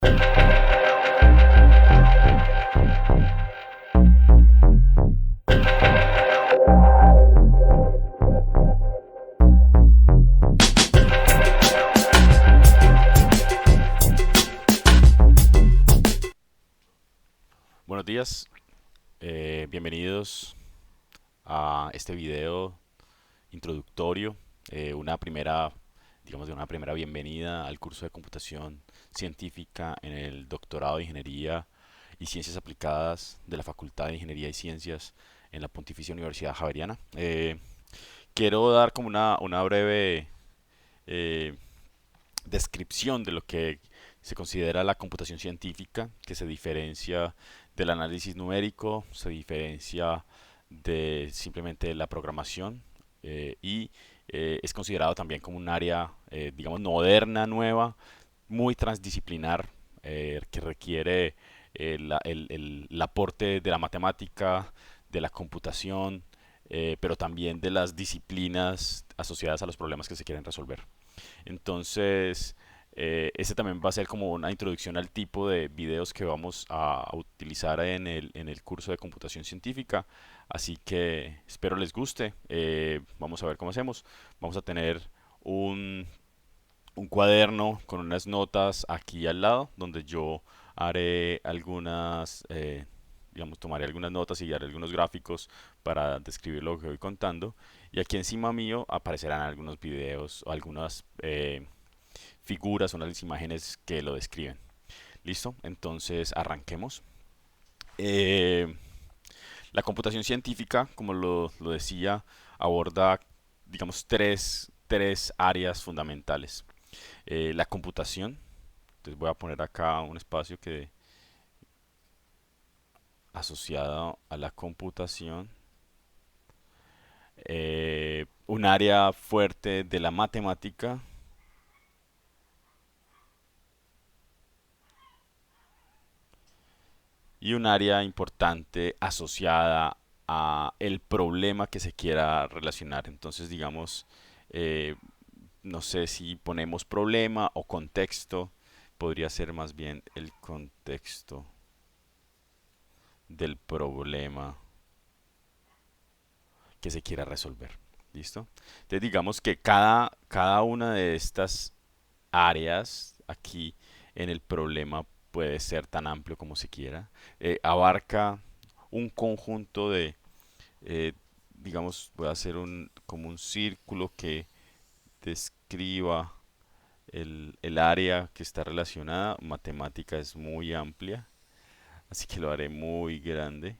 Buenos días, bienvenidos a este video introductorio, una primera, digamos, de una primera bienvenida al curso de computación científica en el doctorado de Ingeniería y Ciencias Aplicadas de la Facultad de Ingeniería y Ciencias en la Pontificia Universidad Javeriana. Quiero dar como una breve eh, descripción de lo que se considera la computación científica, que se diferencia del análisis numérico, se diferencia de simplemente la programación y es considerado también como un área, digamos, moderna, nueva, muy transdisciplinar, que requiere el aporte de la matemática, de la computación, pero también de las disciplinas asociadas a los problemas que se quieren resolver. Entonces, ese también va a ser como una introducción al tipo de videos que vamos a utilizar en el curso de computación científica. Así que espero les guste. Vamos a ver cómo hacemos. Vamos a tener un, un cuaderno con unas notas aquí al lado, donde yo haré algunas, digamos, tomaré algunas notas y haré algunos gráficos para describir lo que voy contando. Y aquí encima mío aparecerán algunos videos o algunas figuras, unas imágenes que lo describen. ¿Listo? Entonces arranquemos. Eh, la computación científica, como lo decía, aborda, digamos, tres áreas fundamentales. La computación, entonces voy a poner acá un espacio que asociado a la computación. Un área fuerte de la matemática y un área importante asociada a el problema que se quiera relacionar. Entonces, digamos, eh, no sé si ponemos problema o contexto, podría ser más bien el contexto del problema que se quiera resolver. ¿Listo? Entonces, digamos que cada una de estas áreas aquí en el problema puede ser tan amplio como se quiera. Abarca un conjunto de, eh, digamos, voy a hacer como un círculo que describa el área que está relacionada. Matemática es muy amplia, así que lo haré muy grande.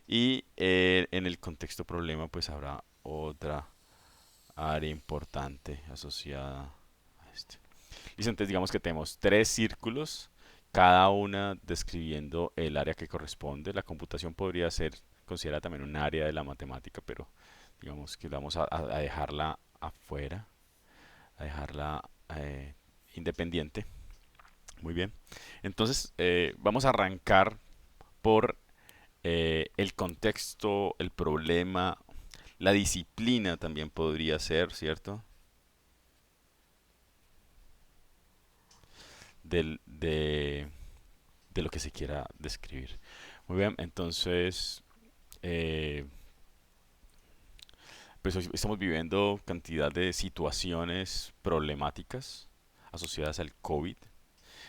Y en el contexto problema, pues habrá otra área importante asociada a este. Listo, entonces digamos que tenemos tres círculos, cada una describiendo el área que corresponde. La computación podría ser considerada también un área de la matemática, pero digamos que vamos a dejarla afuera, a dejarla independiente. Muy bien. Entonces, vamos a arrancar por el contexto, el problema, la disciplina también podría ser, ¿cierto? Del, de lo que se quiera describir. Muy bien, entonces, eh, pues hoy estamos viviendo cantidad de situaciones problemáticas asociadas al COVID.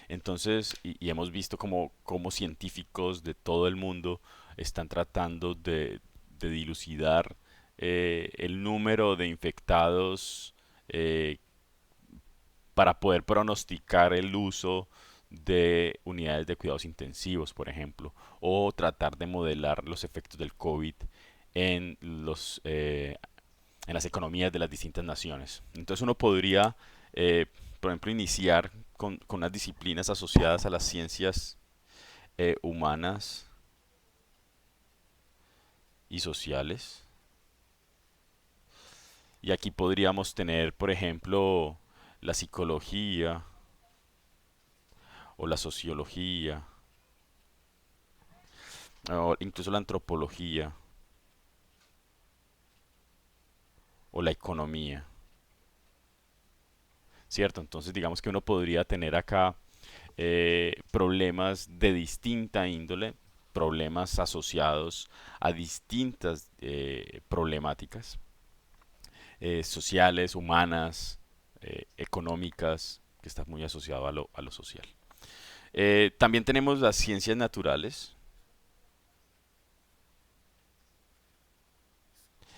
Entonces, y hemos visto como científicos de todo el mundo están tratando de dilucidar el número de infectados eh, para poder pronosticar el uso de unidades de cuidados intensivos, por ejemplo, o tratar de modelar los efectos del COVID en en las economías de las distintas naciones. Entonces uno podría, por ejemplo, iniciar con unas disciplinas asociadas a las ciencias humanas y sociales. Y aquí podríamos tener, por ejemplo, la psicología o la sociología o incluso la antropología o la economía, ¿cierto? Entonces digamos que uno podría tener acá problemas de distinta índole, problemas asociados a distintas problemáticas sociales, humanas, económicas, que está muy asociado a lo social. También tenemos las ciencias naturales,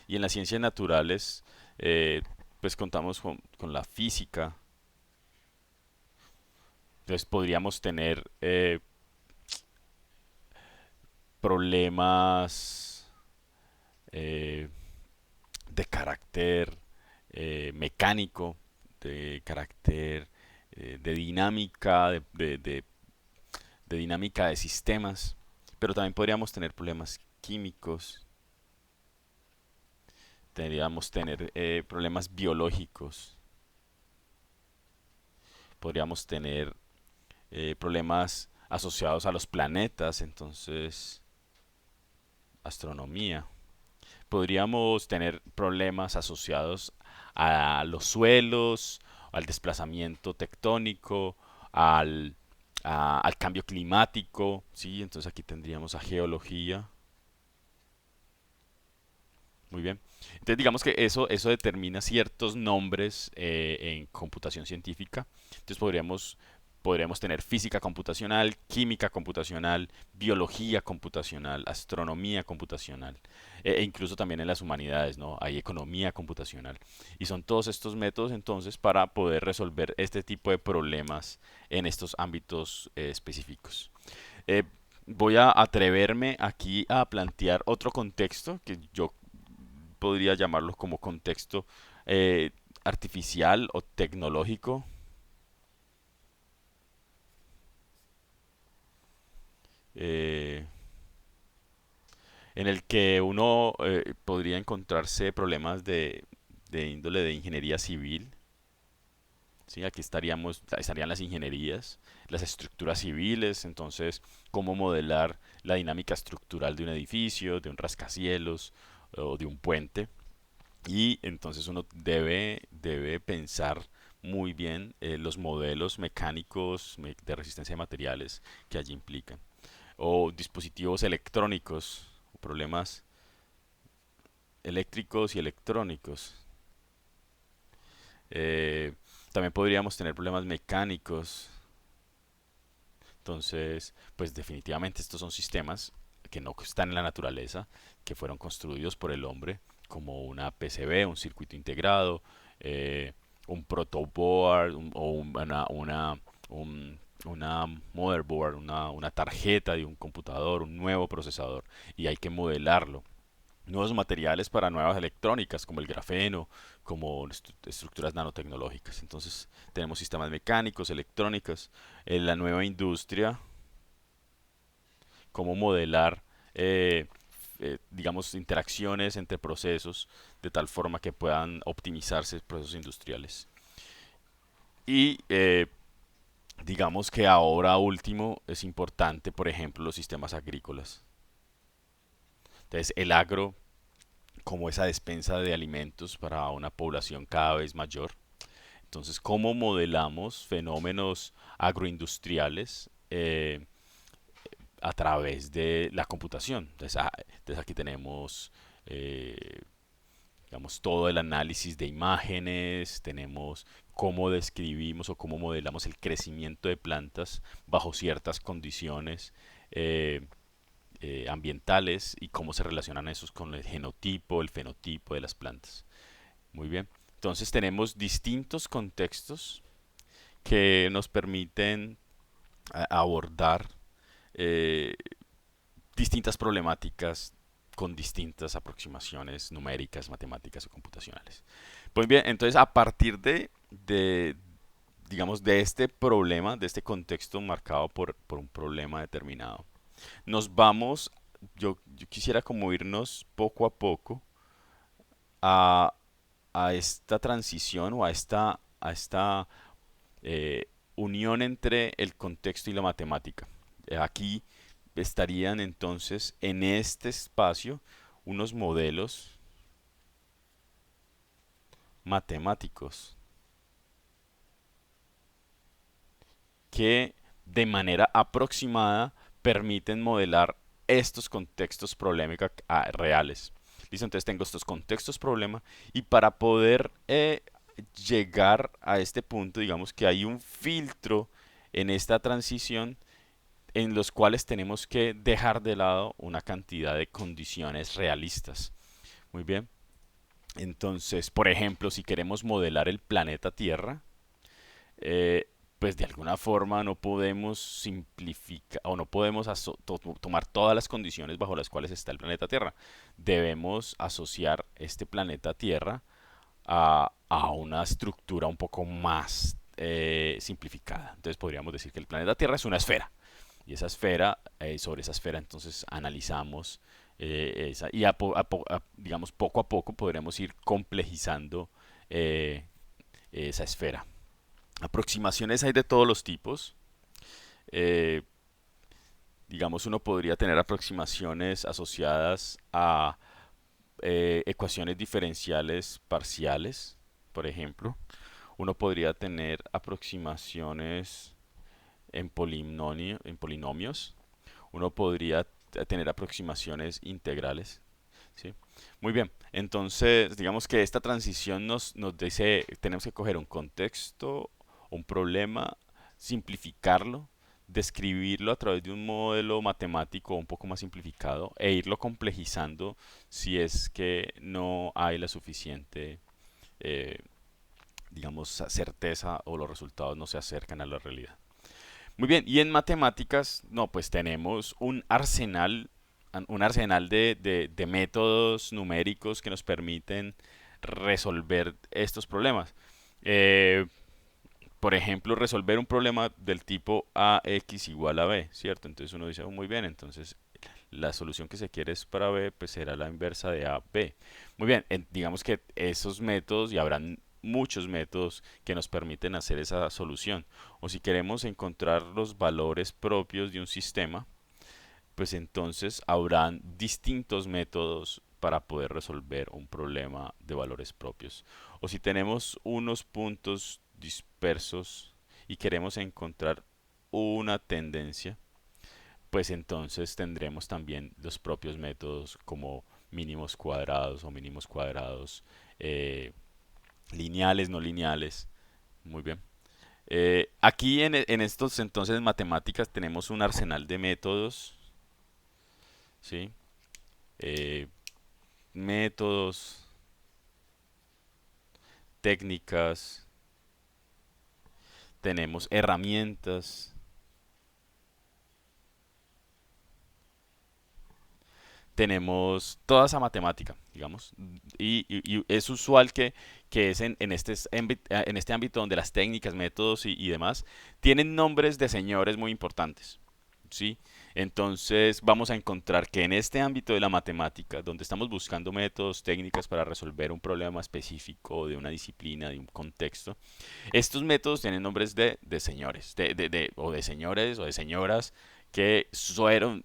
y en las ciencias naturales pues contamos con la física. Entonces podríamos tener problemas eh, de carácter mecánico, de carácter de dinámica, de dinámica de sistemas, pero también podríamos tener problemas químicos, podríamos tener problemas biológicos, podríamos tener problemas asociados a los planetas, entonces astronomía. Podríamos tener problemas asociados a los suelos, al desplazamiento tectónico, al, al cambio climático, ¿sí? Entonces aquí tendríamos a geología. Muy bien. Entonces digamos que eso determina ciertos nombres en computación científica. Entonces podríamos tener física computacional, química computacional, biología computacional, astronomía computacional, e incluso también en las humanidades, ¿no? Hay economía computacional. Y son todos estos métodos entonces para poder resolver este tipo de problemas en estos ámbitos específicos. Eh, Voy a atreverme aquí a plantear otro contexto que yo podría llamarlo como contexto eh, artificial o tecnológico, eh, en el que uno podría encontrarse problemas de índole de ingeniería civil. ¿Sí? Aquí estarían las ingenierías, las estructuras civiles, entonces cómo modelar la dinámica estructural de un edificio, de un rascacielos o de un puente. Y entonces uno debe pensar muy bien los modelos mecánicos de resistencia de materiales que allí implican. O dispositivos electrónicos, o problemas eléctricos y electrónicos. Eh, También podríamos tener problemas mecánicos. Entonces, pues definitivamente estos son sistemas que no están en la naturaleza, que fueron construidos por el hombre, como una PCB, un circuito integrado, eh, un protoboard una motherboard, una tarjeta de un computador, un nuevo procesador, y hay que modelarlo. Nuevos materiales para nuevas electrónicas, como el grafeno, como estructuras nanotecnológicas. Entonces, tenemos sistemas mecánicos, electrónicos, en la nueva industria, cómo modelar, eh, digamos, interacciones entre procesos de tal forma que puedan optimizarse procesos industriales. Y digamos que ahora último es importante, por ejemplo, los sistemas agrícolas. Entonces, el agro como esa despensa de alimentos para una población cada vez mayor. Entonces, ¿cómo modelamos fenómenos agroindustriales a través de la computación? Entonces aquí tenemos eh, digamos, todo el análisis de imágenes, tenemos cómo describimos o cómo modelamos el crecimiento de plantas bajo ciertas condiciones ambientales y cómo se relacionan esos con el genotipo, el fenotipo de las plantas. Muy bien. Entonces tenemos distintos contextos que nos permiten abordar eh, distintas problemáticas con distintas aproximaciones numéricas, matemáticas o computacionales. Pues bien, entonces a partir digamos, de este problema, de este contexto marcado por un problema determinado, nos vamos, yo quisiera como irnos poco a poco a, a esta transición o a esta eh, unión entre el contexto y la matemática. Aquí estarían entonces en este espacio unos modelos matemáticos que de manera aproximada permiten modelar estos contextos problemáticos reales. ¿Listo? Entonces tengo estos contextos problema y para poder llegar a este punto, digamos que hay un filtro en esta transición en los cuales tenemos que dejar de lado una cantidad de condiciones realistas. Muy bien. Entonces, por ejemplo, si queremos modelar el planeta Tierra, pues de alguna forma no podemos simplificar o no podemos tomar todas las condiciones bajo las cuales está el planeta Tierra. Debemos asociar este planeta Tierra a una estructura un poco más simplificada. Entonces podríamos decir que el planeta Tierra es una esfera. Y esa esfera, sobre esa esfera entonces analizamos esa, y digamos poco a poco podremos ir complejizando esa esfera. Aproximaciones hay de todos los tipos. Eh, digamos, uno podría tener aproximaciones asociadas a ecuaciones diferenciales parciales, por ejemplo. Uno podría tener aproximaciones en polinomios. Uno podría tener aproximaciones integrales. ¿Sí? Muy bien, entonces digamos que esta transición nos dice, tenemos que coger un contexto, un problema, simplificarlo, describirlo a través de un modelo matemático un poco más simplificado e irlo complejizando si es que no hay la suficiente, eh, digamos, certeza o los resultados no se acercan a la realidad. Muy bien, y en matemáticas, no, pues tenemos un arsenal de métodos numéricos que nos permiten resolver estos problemas. Eh, por ejemplo, resolver un problema del tipo ax igual a b, ¿cierto? Entonces uno dice, "Oh, muy bien, entonces la solución que se quiere es para b, pues será la inversa de ab. Muy bien, digamos que esos métodos, y habrán muchos métodos que nos permiten hacer esa solución. O si queremos encontrar los valores propios de un sistema, pues entonces habrán distintos métodos para poder resolver un problema de valores propios. O si tenemos unos puntos dispersos y queremos encontrar una tendencia, pues entonces tendremos también los propios métodos como mínimos cuadrados o mínimos cuadrados, eh, lineales, no lineales. Muy bien. Aquí en estos entonces matemáticas tenemos un arsenal de métodos, ¿sí? Eh, métodos, técnicas, tenemos herramientas, tenemos toda esa matemática, digamos, y es usual que es en este ámbito donde las técnicas, métodos y demás tienen nombres de señores muy importantes, ¿sí? Entonces vamos a encontrar que en este ámbito de la matemática, donde estamos buscando métodos, técnicas para resolver un problema específico de una disciplina, de un contexto, estos métodos tienen nombres de señores, o de señores o de señoras que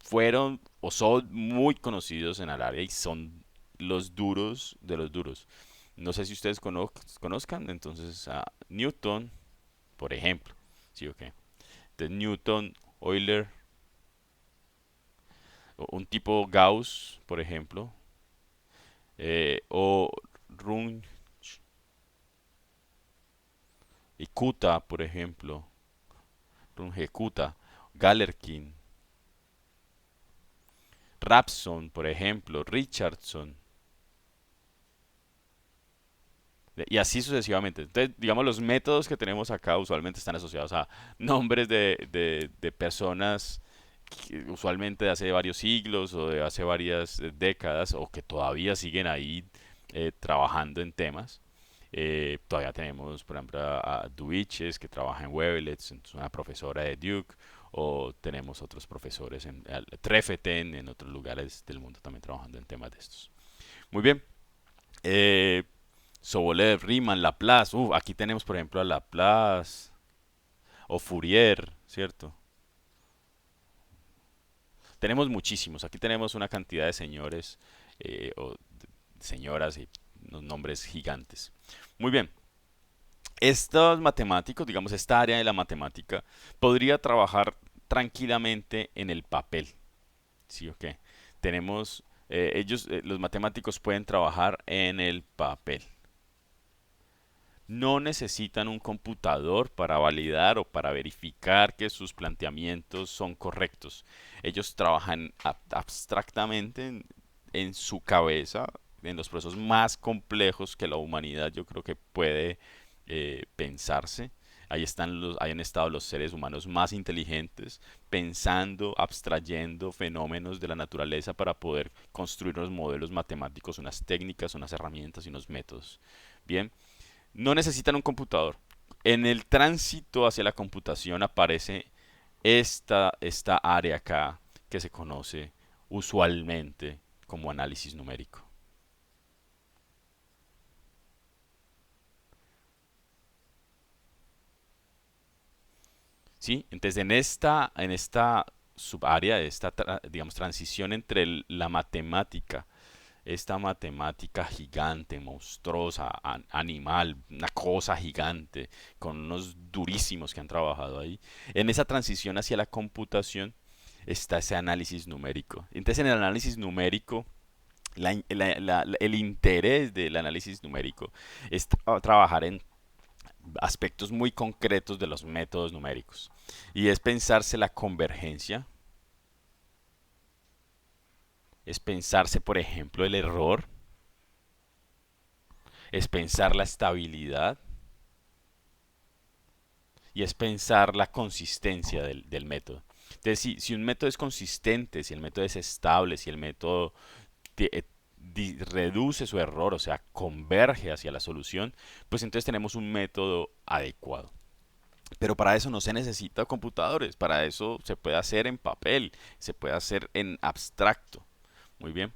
fueron o son muy conocidos en el área y son los duros de los duros. No sé si ustedes conozcan, entonces a Newton, por ejemplo, ¿sí o qué? De Newton, Euler, un tipo Gauss, por ejemplo, o Runge y Kuta, por ejemplo, Runge Kuta, Galerkin, Rapson, por ejemplo, Richardson, y así sucesivamente. Entonces, digamos, los métodos que tenemos acá usualmente están asociados a nombres de personas usualmente de hace varios siglos o de hace varias décadas o que todavía siguen ahí trabajando en temas. Todavía tenemos, por ejemplo, a Duiches, que trabaja en Webelets, es una profesora de Duke, o tenemos otros profesores en Trefeten, en otros lugares del mundo también trabajando en temas de estos. Muy bien. Eh, Sobolev, Riemann, Laplace. Aquí tenemos, por ejemplo, a Laplace o Fourier, ¿cierto? Tenemos muchísimos. Aquí tenemos una cantidad de señores o señoras y unos nombres gigantes. Muy bien. Estos matemáticos, digamos, esta área de la matemática, podría trabajar tranquilamente en el papel. ¿Sí o qué? Tenemos, los matemáticos pueden trabajar en el papel. No necesitan un computador para validar o para verificar que sus planteamientos son correctos. Ellos trabajan abstractamente en su cabeza, en los procesos más complejos que la humanidad yo creo que puede pensarse. Ahí han estado los seres humanos más inteligentes, pensando, abstrayendo fenómenos de la naturaleza para poder construir unos modelos matemáticos, unas técnicas, unas herramientas y unos métodos. Bien, no necesitan un computador. En el tránsito hacia la computación aparece esta área acá que se conoce usualmente como análisis numérico. ¿Sí? Entonces, en esta subárea, digamos, transición entre la matemática, esta matemática gigante, monstruosa, animal, una cosa gigante, con unos durísimos que han trabajado ahí. En esa transición hacia la computación está ese análisis numérico. Entonces, en el análisis numérico, el interés del análisis numérico es trabajar en aspectos muy concretos de los métodos numéricos. Y es pensarse la convergencia, es pensarse, por ejemplo, el error, es pensar la estabilidad y es pensar la consistencia del método. Entonces, si un método es consistente, si el método es estable, si el método reduce su error, o sea, converge hacia la solución, pues entonces tenemos un método adecuado. Pero para eso no se necesita computadores, para eso se puede hacer en papel, se puede hacer en abstracto. Muy bien.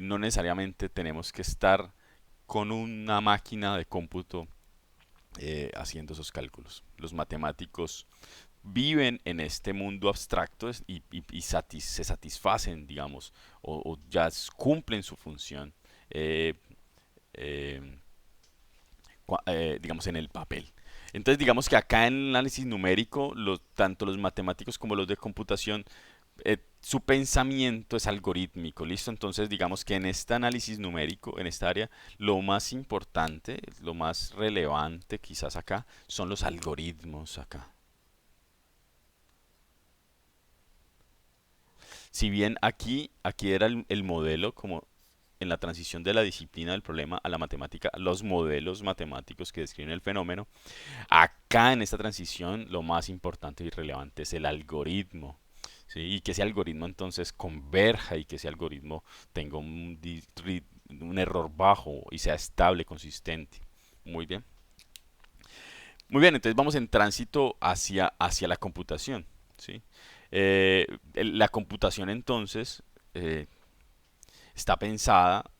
No necesariamente tenemos que estar con una máquina de cómputo haciendo esos cálculos. Los matemáticos viven en este mundo abstracto se satisfacen, digamos, o ya cumplen su función, eh, eh, digamos, en el papel. Entonces, digamos que acá en el análisis numérico, tanto los matemáticos como los de computación, su pensamiento es algorítmico, ¿listo? Entonces, digamos que en este análisis numérico, en esta área, lo más importante, lo más relevante quizás acá, son los algoritmos acá. Si bien aquí era el modelo, como en la transición de la disciplina del problema a la matemática, los modelos matemáticos que describen el fenómeno, acá en esta transición lo más importante y relevante es el algoritmo. ¿Sí? Y que ese algoritmo entonces converja y que ese algoritmo tenga un error bajo y sea estable, consistente. Muy bien. Muy bien, entonces vamos en tránsito hacia la computación. ¿Sí? La computación entonces está pensada,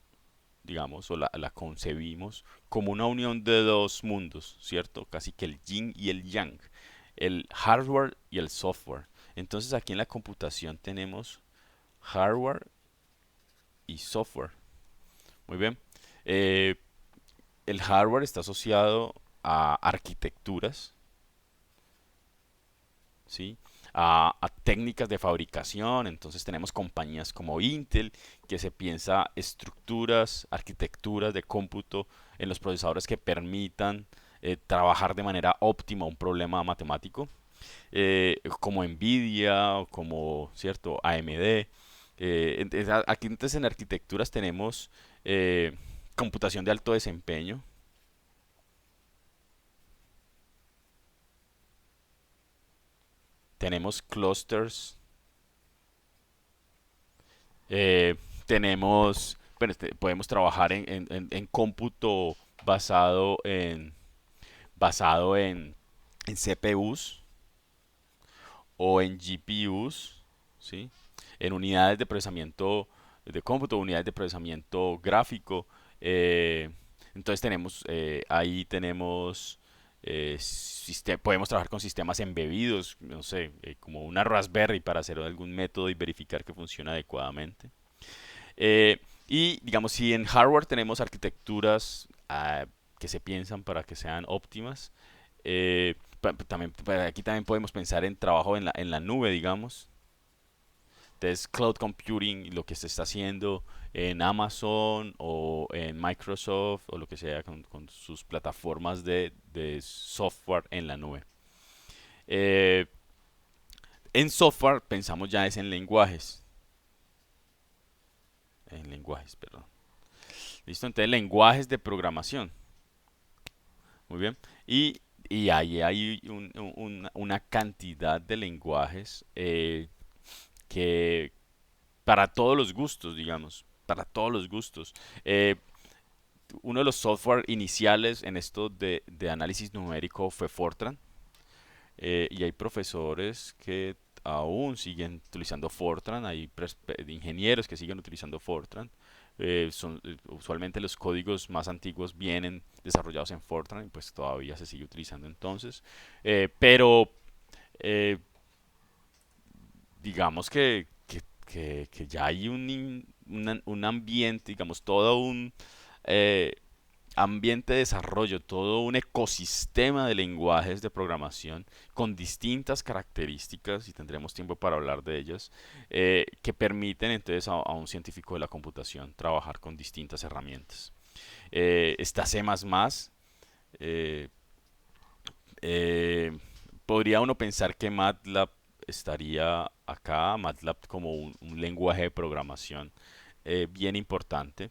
digamos, o la concebimos como una unión de dos mundos, ¿cierto? Casi que el yin y el yang, el hardware y el software. Entonces aquí en la computación tenemos hardware y software. Muy bien. Eh, el hardware está asociado a arquitecturas, ¿sí? A técnicas de fabricación. Entonces tenemos compañías como Intel que se piensa estructuras, arquitecturas de cómputo en los procesadores que permitan trabajar de manera óptima un problema matemático, como Nvidia o como, cierto, AMD. Aquí entonces en arquitecturas tenemos computación de alto desempeño, tenemos clusters, Eh, bueno, podemos trabajar en cómputo basado basado en CPUs o en GPUs, ¿sí? En unidades de procesamiento de cómputo, unidades de procesamiento gráfico. eh, entonces ahí tenemos, podemos trabajar con sistemas embebidos, no sé, como una Raspberry para hacer algún método y verificar que funciona adecuadamente. Y digamos, si en hardware tenemos arquitecturas que se piensan para que sean óptimas. También, aquí también podemos pensar en trabajo en la nube, digamos. Entonces, cloud computing, lo que se está haciendo en Amazon o en Microsoft o lo que sea con sus plataformas de software en la nube. Eh, en software pensamos ya es en lenguajes, perdón. Listo, entonces lenguajes de programación. Muy bien. Y, y ahí hay una cantidad de lenguajes que para todos los gustos, digamos, para todos los gustos. Eh, Uno de los software iniciales en esto de análisis numérico fue Fortran, y hay profesores que aún siguen utilizando Fortran, hay ingenieros que siguen utilizando Fortran. Usualmente los códigos más antiguos vienen desarrollados en Fortran y pues todavía se sigue utilizando entonces. Pero eh, digamos que ya hay un ambiente, digamos, todo un eh, ambiente de desarrollo, todo un ecosistema de lenguajes de programación con distintas características, y tendremos tiempo para hablar de ellas, que permiten entonces a un científico de la computación trabajar con distintas herramientas. Está C++, eh, eh, podría uno pensar que MATLAB estaría acá, MATLAB como un lenguaje de programación bien importante.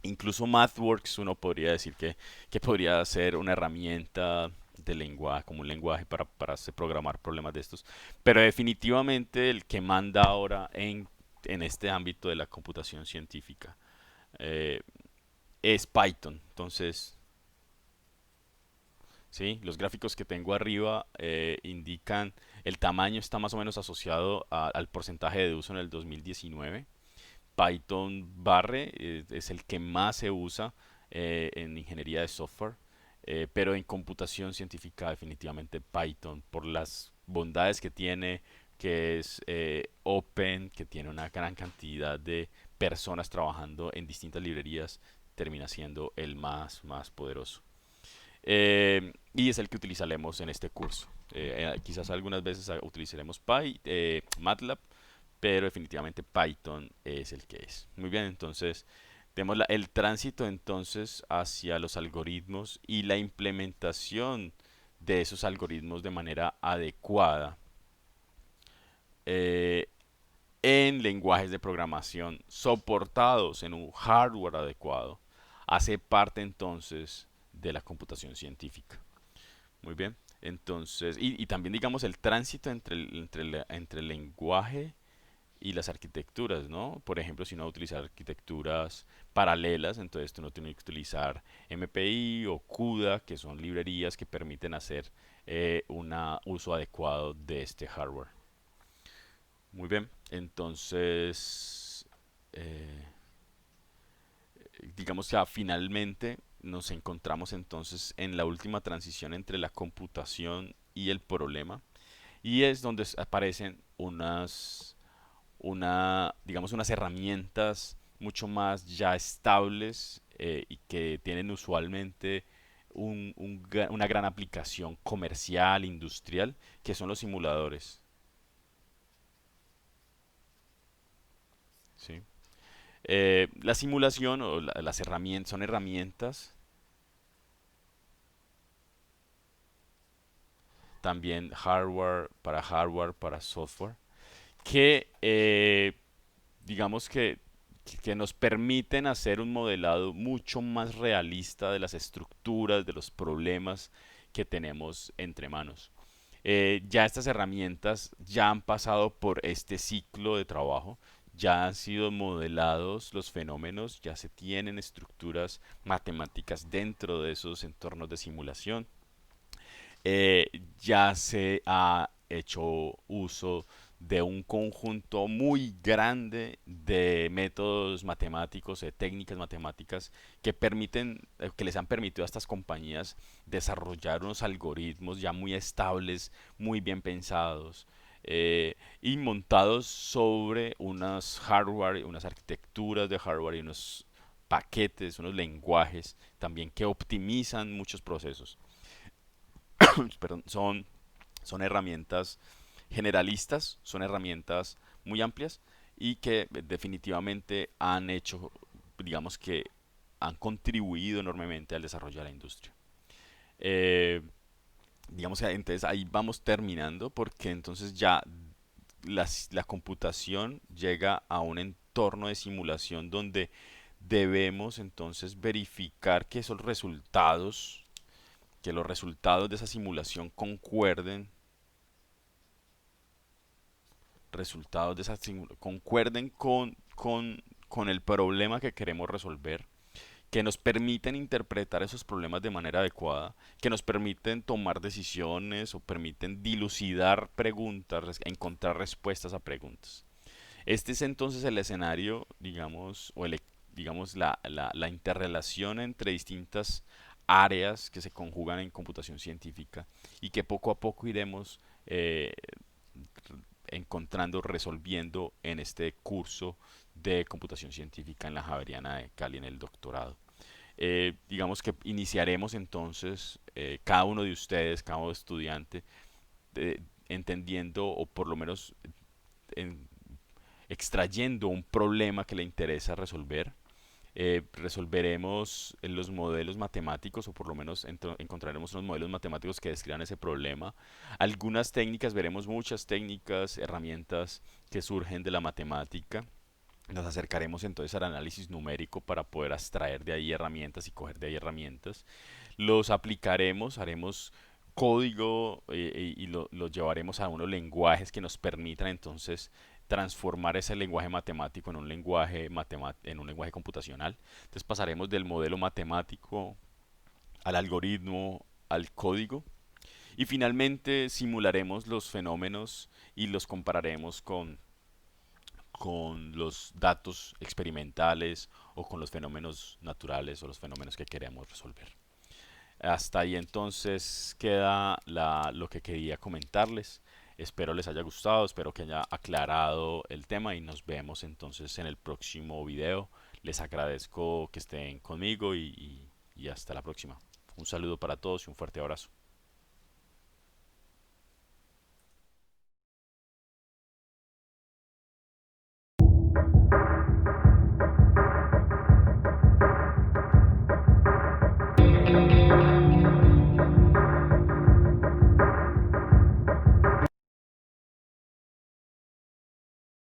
Incluso MathWorks uno podría decir que podría ser una herramienta de lenguaje, como un lenguaje para hacer programar problemas de estos. Pero definitivamente el que manda ahora en este ámbito de la computación científica eh, es Python. Entonces, ¿sí? Los gráficos que tengo arriba indican el tamaño está más o menos asociado al porcentaje de uso en el 2019. Python barre es el que más se usa en ingeniería de software, pero en computación científica definitivamente Python por las bondades que tiene, que es open, que tiene una gran cantidad de personas trabajando en distintas librerías, termina siendo el más poderoso. Y es el que utilizaremos en este curso. Quizás algunas veces utilizaremos MATLAB, pero definitivamente Python es el que es. Muy bien, entonces tenemos el tránsito entonces hacia los algoritmos y la implementación de esos algoritmos de manera adecuada eh, en lenguajes de programación soportados en un hardware adecuado hace parte entonces de la computación científica. Muy bien. Entonces, y también digamos el tránsito entre el lenguaje y las arquitecturas, ¿no? Por ejemplo, si uno va a utilizar arquitecturas paralelas, entonces uno tiene que utilizar MPI o CUDA, que son librerías que permiten hacer un uso adecuado de este hardware. Muy bien, entonces, eh, digamos que finalmente nos encontramos entonces en la última transición entre la computación y el problema, y es donde aparecen digamos, unas herramientas mucho más ya estables y que tienen usualmente una gran aplicación comercial, industrial, que son los simuladores. ¿Sí? La simulación o las herramientas son herramientas, también hardware, para software, que digamos que nos permiten hacer un modelado mucho más realista de las estructuras, de los problemas que tenemos entre manos. Ya estas herramientas ya han pasado por este ciclo de trabajo, ya han sido modelados los fenómenos, ya se tienen estructuras matemáticas dentro de esos entornos de simulación, eh, ya se ha hecho uso de un conjunto muy grande de métodos matemáticos, de técnicas matemáticas que les han permitido a estas compañías desarrollar unos algoritmos ya muy estables, muy bien pensados, y montados sobre unas hardware, unas arquitecturas de hardware y unos paquetes, unos lenguajes también que optimizan muchos procesos. Perdón, son herramientas generalistas, son herramientas muy amplias y que definitivamente han hecho, digamos que han contribuido enormemente al desarrollo de la industria. Eh, digamos que entonces ahí vamos terminando porque entonces ya la computación llega a un entorno de simulación donde debemos entonces verificar que los resultados de esa simulación concuerden con el problema que queremos resolver, que nos permiten interpretar esos problemas de manera adecuada, que nos permiten tomar decisiones o permiten dilucidar preguntas, encontrar respuestas a preguntas. Este es entonces el escenario, digamos, digamos la interrelación entre distintas áreas que se conjugan en computación científica y que poco a poco iremos encontrando, resolviendo en este curso de computación científica en la Javeriana de Cali en el doctorado. Digamos que iniciaremos entonces cada uno de ustedes, cada estudiante, entendiendo o por lo menos en, extrayendo un problema que le interesa resolver. Resolveremos los modelos matemáticos o por lo menos encontraremos unos modelos matemáticos que describan ese problema. Algunas técnicas, veremos muchas técnicas, herramientas que surgen de la matemática. Nos acercaremos entonces al análisis numérico para poder extraer de ahí herramientas y coger de ahí herramientas. Los aplicaremos, haremos código lo llevaremos a unos lenguajes que nos permitan entonces transformar ese lenguaje matemático en un lenguaje computacional. Entonces pasaremos del modelo matemático al algoritmo, al código y finalmente simularemos los fenómenos y los compararemos con los datos experimentales o con los fenómenos naturales o los fenómenos que queremos resolver. Hasta ahí entonces queda lo que quería comentarles. Espero les haya gustado, espero que haya aclarado el tema y nos vemos entonces en el próximo video. Les agradezco que estén conmigo y hasta la próxima. Un saludo para todos y un fuerte abrazo.